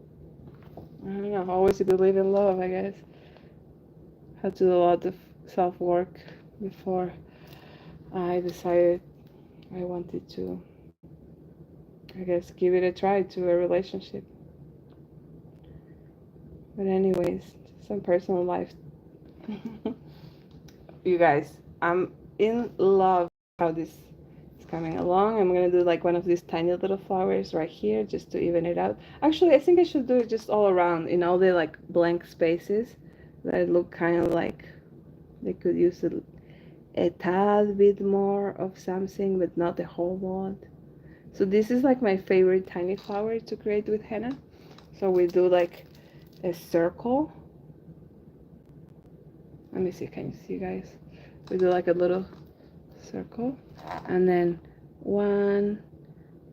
Speaker 1: I don't know, always believe in love, I guess. Had to do a lot of self-work before I decided I wanted to, I guess, give it a try to a relationship. But anyways, some personal life. You guys, I'm in love how this is coming along. I'm gonna do like one of these tiny little flowers right here just to even it out. Actually, I think I should do it just all around in all the like blank spaces that look kind of like they could use a tad bit more of something, but not a whole lot. So this is like my favorite tiny flower to create with henna. So we do like a circle. Let me see, can you see, guys? We do like a little circle, and then 1,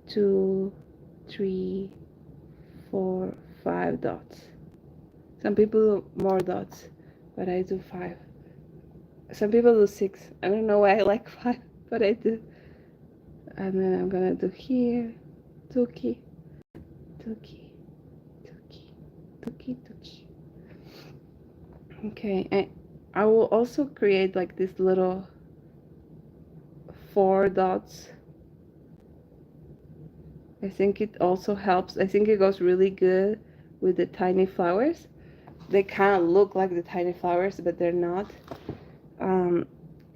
Speaker 1: 2, 3, 4, 5 dots. Some people do more dots, but I do 5. Some people do 6. I don't know why I like 5, but I do. And then I'm gonna do here, tuki, tuki, tuki, tuki, tuki. Okay, and I will also create like this little 4 dots. I think it also helps. I think it goes really good with the tiny flowers. They kind of look like the tiny flowers, but they're not.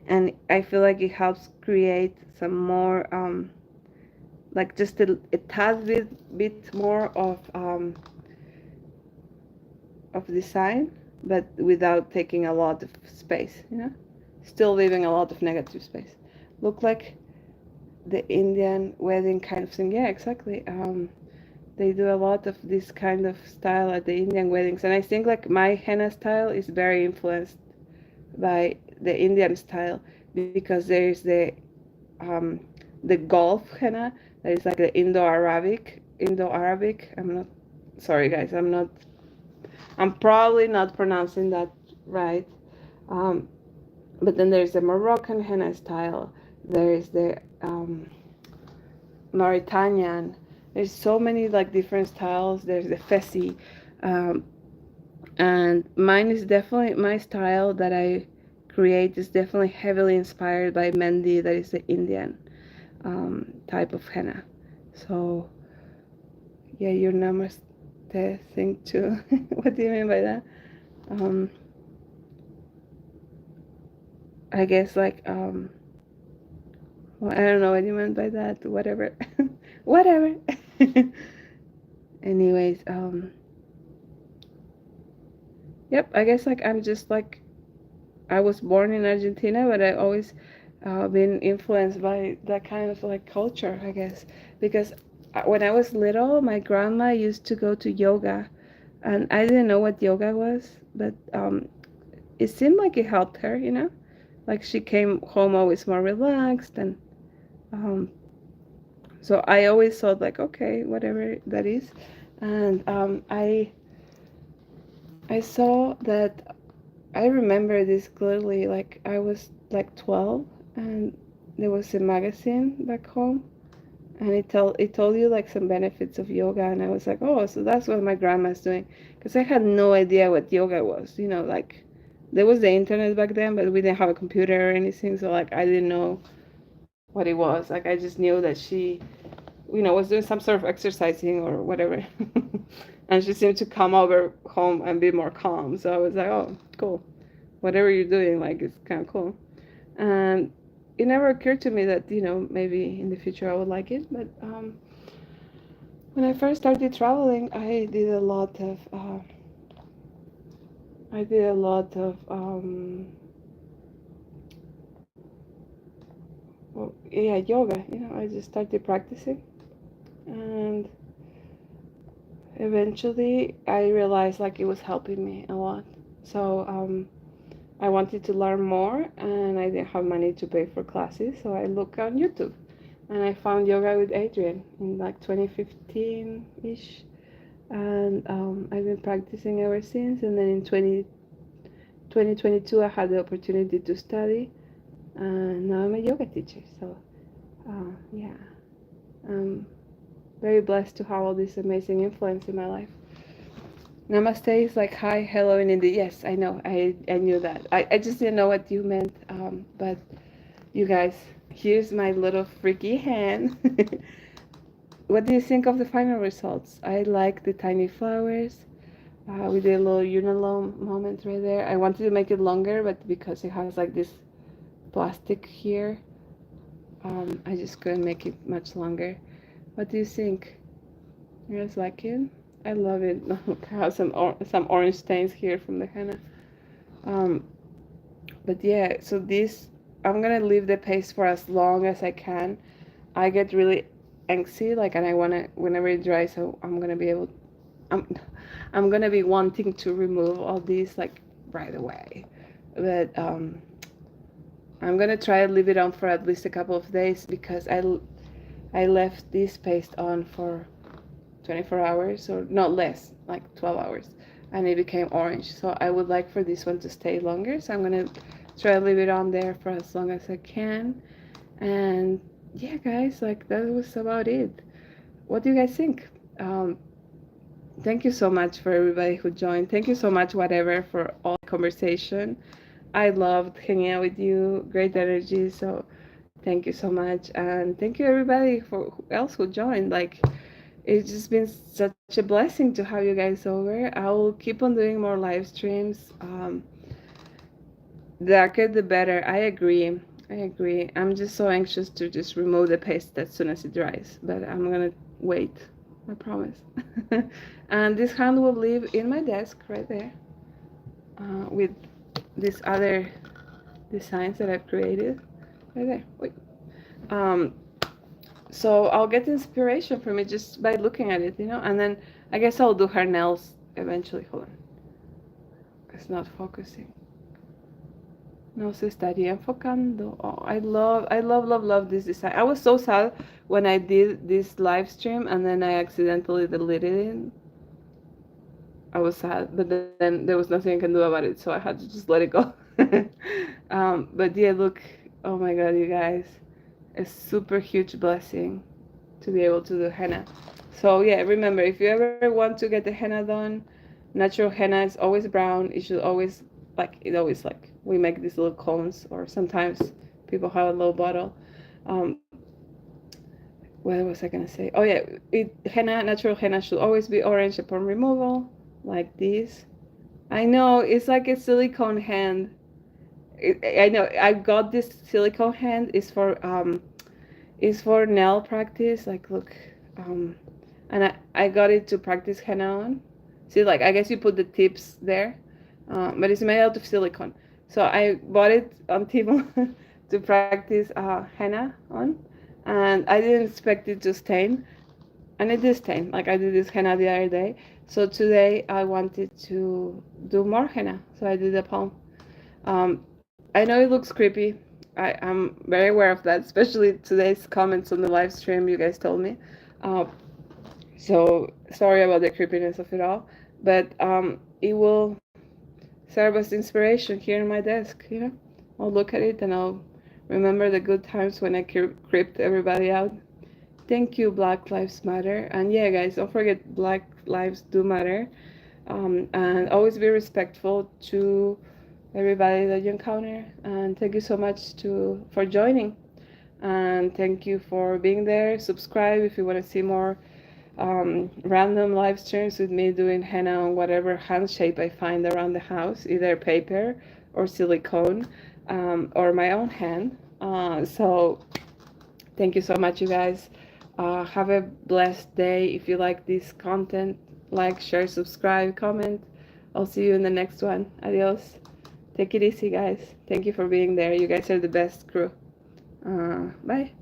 Speaker 1: And I feel like it helps create some more, like just a tad bit more of design, but without taking a lot of space, you know? Still leaving a lot of negative space. Look like the Indian wedding kind of thing. Yeah, exactly. They do a lot of this kind of style at the Indian weddings, and I think like my henna style is very influenced by the Indian style because there's um, the Gulf henna that is like the Indo-Arabic. I'm not sorry, guys. I'm probably not pronouncing that right. Um, but then there's the Moroccan henna style. There's the Mauritanian. There's so many like different styles. There's the Fesi, um, and mine is definitely my style that I create is definitely heavily inspired by mehndi, that is the Indian type of henna. So yeah, your namaste thing too. What do you mean by that? Um, I guess like well, I don't know what you meant by that. Whatever, whatever. Anyways, yep. I guess like I'm just like I was born in Argentina, but I always been influenced by that kind of like culture, I guess, because when I was little, my grandma used to go to yoga, and I didn't know what yoga was, but it seemed like it helped her, you know, like she came home always more relaxed, and um, so I always thought like, okay, whatever that is, and I saw that I remember this clearly. Like I was like 12, and there was a magazine back home, and it told you like some benefits of yoga, and I was like, oh, so that's what my grandma's doing, because I had no idea what yoga was. You know, like there was the internet back then, but we didn't have a computer or anything, so like I didn't know what it was. Like I just knew that she, was doing some sort of exercising or whatever. And she seemed to come over home and be more calm. So I was like, oh, cool. Whatever you're doing, like, it's kind of cool. And it never occurred to me that, maybe in the future I would like it. But when I first started traveling, I did a lot of, well, yeah, yoga. I just started practicing. And eventually I realized like it was helping me a lot. So I wanted to learn more, and I didn't have money to pay for classes, so I looked on YouTube, and I found Yoga with Adriene in like 2015 ish, and I've been practicing ever since. And then in 2022 I had the opportunity to study, and now I'm a yoga teacher. So yeah, I'm very blessed to have all this amazing influence in my life. Namaste is like hi, hello in Hindi. Yes, I know. I knew that. I just didn't know what you meant. But you guys, here's my little freaky hand. What do you think of the final results? I like the tiny flowers. We did a little unilome moment right there. I wanted to make it longer, but because it has like this plastic here, I just couldn't make it much longer. What do you think? You guys like it? I love it. Look, I have some orange stains here from the henna. Um, but yeah, so this, I'm gonna leave the paste for as long as I can. I get really antsy, like, and I wanna, whenever it dries, so I'm gonna be able, I'm, I'm gonna be wanting to remove all these like right away. But I'm gonna try to leave it on for at least a couple of days because I left this paste on for 24 hours, or not less, like 12 hours, and it became orange. So I would like for this one to stay longer, so I'm gonna try to leave it on there for as long as I can. And yeah, guys, like that was about it. What do you guys think? Thank you so much for everybody who joined. Thank you so much, whatever, for all the conversation. I loved hanging out with you. Great energy. So thank you so much, and thank you everybody for who else who joined. Like, it's just been such a blessing to have you guys over. I will keep on doing more live streams. The darker the better. I agree. I agree. I'm just so anxious to just remove the paste as soon as it dries, but I'm gonna wait. I promise. And this hand will live in my desk right there, with these other designs that I've created right there. Wait. Um, so I'll get inspiration from it just by looking at it, and then I guess I'll do her nails eventually. Hold on, it's not focusing. No se estaría enfocando. Oh, I love this design. I was so sad when I did this live stream and then I accidentally deleted it. I was sad, but then there was nothing I can do about it, so I had to just let it go. But yeah, look, oh my god, you guys, a super huge blessing to be able to do henna. So yeah, remember, if you ever want to get the henna done, natural henna is always brown. It should always, like we make these little cones, or sometimes people have a little bottle. Um, what was I gonna say? Oh yeah, natural henna should always be orange upon removal, like this. I know it's like a silicone hand. I know I got this silicone hand is for nail practice. Like, look, um, and I got it to practice henna on. See, like, I guess you put the tips there, but it's made out of silicone. So I bought it on Temu to practice henna on, and I didn't expect it to stain, and it did stain. Like, I did this henna the other day. So today I wanted to do more henna, so I did the palm. I know it looks creepy. I'm very aware of that, especially today's comments on the live stream you guys told me. Uh, so sorry about the creepiness of it all, but it will serve as inspiration here in my desk. I'll look at it and I'll remember the good times when I creeped everybody out. Thank you, Black Lives Matter. And yeah, guys, don't forget Black Lives do matter. And always be respectful to everybody that you encounter. And thank you so much for joining. And thank you for being there. Subscribe if you want to see more random live streams with me doing henna on whatever hand shape I find around the house, either paper or silicone, or my own hand. So thank you so much, you guys. Have a blessed day. If you like this content, like, share, subscribe, comment. I'll see you in the next one. Adios. Take it easy, guys. Thank you for being there. You guys are the best crew. Bye.